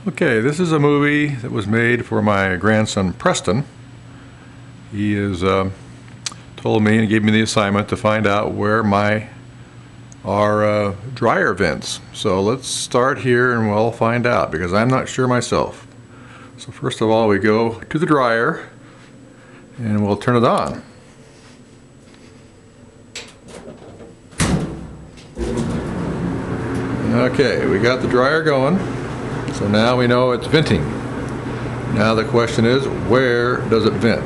Okay, this is a movie that was made for my grandson Preston. He has told me and gave me the assignment to find out where our dryer vents. So let's start here and we'll find out, because I'm not sure myself. So first of all, we go to the dryer and we'll turn it on. Okay, we got the dryer going. So now we know it's venting. Now the question is, where does it vent?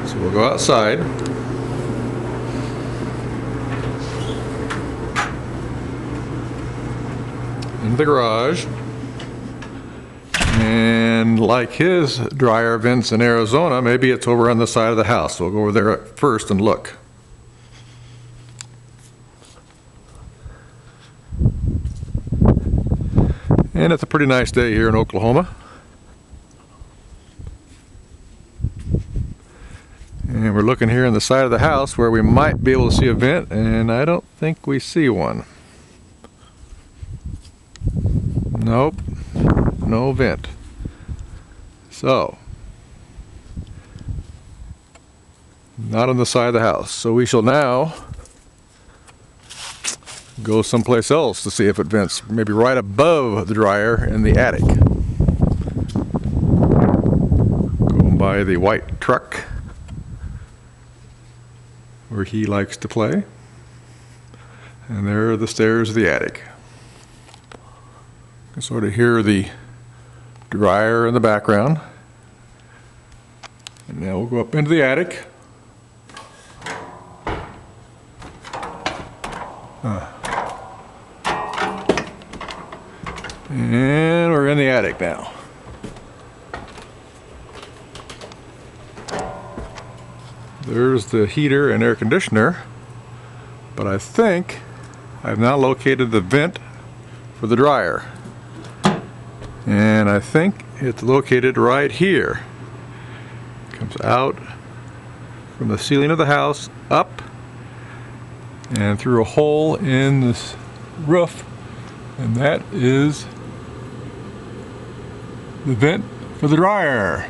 So we'll go outside. In the garage. And like his dryer vents in Arizona, maybe it's over on the side of the house. So we'll go over there first and look. And it's a pretty nice day here in Oklahoma. And we're looking here on the side of the house where we might be able to see a vent, and I don't think we see one. Nope, no vent. So, not on the side of the house. So we shall now go someplace else to see if it vents, maybe right above the dryer in the attic. Going by the white truck where he likes to play, and there are the stairs of the attic. You can sort of hear the dryer in the background. And now we'll go up into the attic. And we're in the attic now. There's the heater and air conditioner, but I think I've now located the vent for the dryer. And I think it's located right here. It comes out from the ceiling of the house, up, and through a hole in this roof, and that is the vent for the dryer.